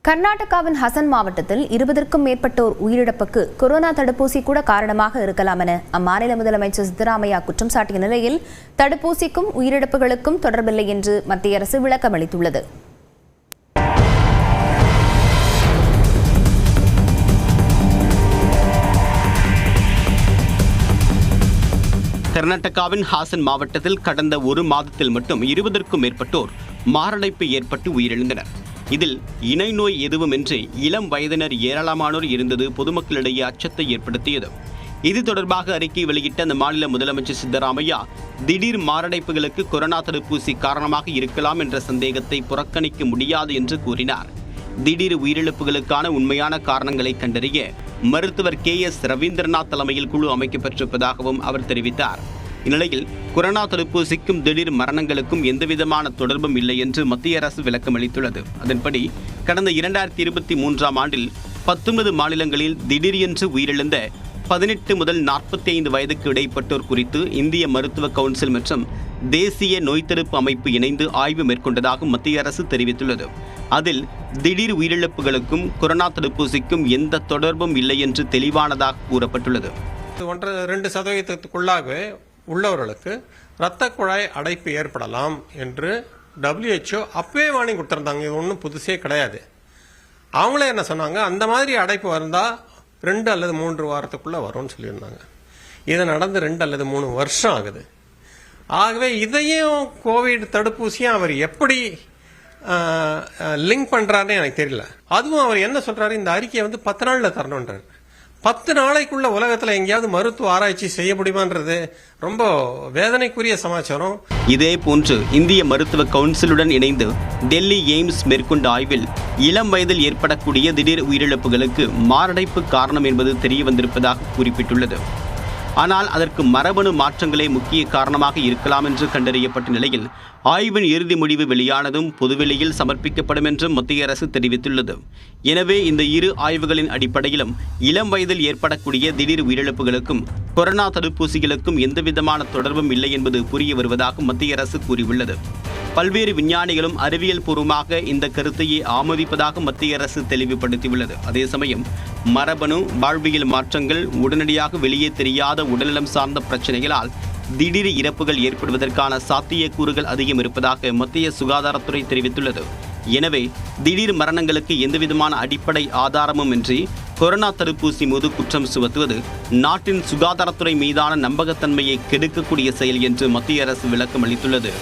கர்நாடகாவின் ஹசன் மாவட்டத்தில் 20க்கும் மேற்பட்டோர் உயிரிழப்புக்கு கொரோனா தடுப்பூசி கூட காரணமாக இருக்கலாம் என அம்மாநில முதலமைச்சர் சித்தராமையா குற்றம் சாட்டிய நிலையில் தடுப்பூசிக்கும் உயிரிழப்புகளுக்கும் தொடர்பில்லை என்று மத்திய அரசு விளக்கம் அளித்துள்ளது. கர்நாடகாவின் ஹாசன் மாவட்டத்தில் கடந்த ஒரு மாதத்தில் மட்டும் 20க்கும் மேற்பட்டோர் மாரடைப்பு ஏற்பட்டு உயிரிழந்தனர். இதில் இணை நோய் எதுவுமின்றி இளம் வயதினர் ஏராளமானோர் இருந்தது பொதுமக்களிடையே அச்சத்தை ஏற்படுத்தியது. இது தொடர்பாக அறிக்கை வெளியிட்ட அந்த மாநில முதலமைச்சர் சித்தராமையா திடீர் மாரடைப்புகளுக்கு கொரோனா தடுப்பூசி காரணமாக இருக்கலாம் என்ற சந்தேகத்தை புறக்கணிக்க முடியாது என்று கூறினார். திடீர் உயிரிழப்புகளுக்கான உண்மையான காரணங்களை கண்டறிய மருத்துவர் KS ரவீந்திரநாத் தலைமையில் குழு அமைக்கப்பட்டிருப்பதாகவும் அவர் தெரிவித்தார். இந்நிலையில் கொரோனா தடுப்பூசிக்கும் திடீர் மரணங்களுக்கும் எந்தவிதமான தொடர்பும் இல்லை என்று மத்திய அரசு விளக்கம் அளித்துள்ளது. அதன்படி கடந்த 2023ஆம் ஆண்டில் 19 மாநிலங்களில் திடீரென்று உயிரிழந்த 18 முதல் 45 வயதுக்கு இடைப்பட்டோர் குறித்து இந்திய மருத்துவ கவுன்சில் மற்றும் தேசிய நோய் தடுப்பு அமைப்பு இணைந்து ஆய்வு மேற்கொண்டதாக மத்திய அரசு தெரிவித்துள்ளது. அதில் திடீர் உயிரிழப்புகளுக்கும் கொரோனா தடுப்பூசிக்கும் எந்த தொடர்பும் இல்லை என்று தெளிவானதாக கூறப்பட்டுள்ளது. 1-2% உள்ளவர்களுக்கு இரத்த குழாய் அடைப்பு ஏற்படலாம் என்று WHO அப்பவே வார்னிங் கொடுத்துருந்தாங்க. இது ஒன்றும் புதுசே கிடையாது. அவங்களே என்ன சொன்னாங்க, அந்த மாதிரி அடைப்பு வந்தால் 2 அல்லது 3 வாரத்துக்குள்ளே வரும்னு சொல்லியிருந்தாங்க. இது நடந்து 2 அல்லது 3 வருஷம் ஆகுது. ஆகவே இதையும் கோவிட் தடுப்பூசியும் அவர் எப்படி லிங்க் பண்ணுறாருன்னு எனக்கு தெரியல. அதுவும் அவர் என்ன சொல்கிறாரு, இந்த அறிக்கையை 10 நாளில் தரணுன்றார். 10 நாளைக்குள்ள உலகத்தில் எங்கேயாவது மருத்துவ ஆராய்ச்சி செய்ய முடியுமான்றது ரொம்ப வேதனைக்குரிய சமாச்சாரம். இதே போன்று இந்திய மருத்துவ கவுன்சிலுடன் இணைந்து டெல்லி எய்ம்ஸ் மேற்கொண்ட ஆய்வில் இளம் வயதில் ஏற்படக்கூடிய திடீர் உயிரிழப்புகளுக்கு மாரடைப்பு காரணம் என்பது தெரிய வந்திருப்பதாக குறிப்பிட்டுள்ளது. ஆனால் அதற்கு மரபணு மாற்றங்களே முக்கிய காரணமாக இருக்கலாம் என்று கண்டறியப்பட்ட நிலையில் ஆய்வின் இறுதி முடிவு வெளியானதும் பொதுவெளியில் சமர்ப்பிக்கப்படும் என்றும் மத்திய அரசு தெரிவித்துள்ளது. எனவே இந்த இரு ஆய்வுகளின் அடிப்படையிலும் இளம் வயதில் ஏற்படக்கூடிய திடீர் உயிரிழப்புகளுக்கும் கொரோனா தடுப்பூசிகளுக்கும் எந்தவிதமான தொடர்பும் இல்லை என்பது புரிய வருவதாக மத்திய அரசு கூறியுள்ளது. பல்வேறு விஞ்ஞானிகளும் அறிவியல் பூர்வமாக இந்த கருத்தையே ஆமோதிப்பதாக மத்திய அரசு தெளிவுபடுத்தியுள்ளது. அதே சமயம் மரபணு வாழ்வியல் மாற்றங்கள் உடனடியாக வெளியே தெரியாத உடல்நலம் சார்ந்த பிரச்சனைகளால் திடீர் இறப்புகள் ஏற்படுவதற்கான சாத்தியக்கூறுகள் அதிகம் இருப்பதாக மத்திய சுகாதாரத்துறை தெரிவித்துள்ளது. எனவே திடீர் மரணங்களுக்கு எந்தவிதமான அடிப்படை ஆதாரமும் இன்றி கொரோனா தடுப்பூசி மீது குற்றம் சுமத்துவது நாட்டின் சுகாதாரத்துறை மீதான நம்பகத்தன்மையை கெடுக்கக்கூடிய செயல் என்று மத்திய அரசு விளக்கம் அளித்துள்ளது.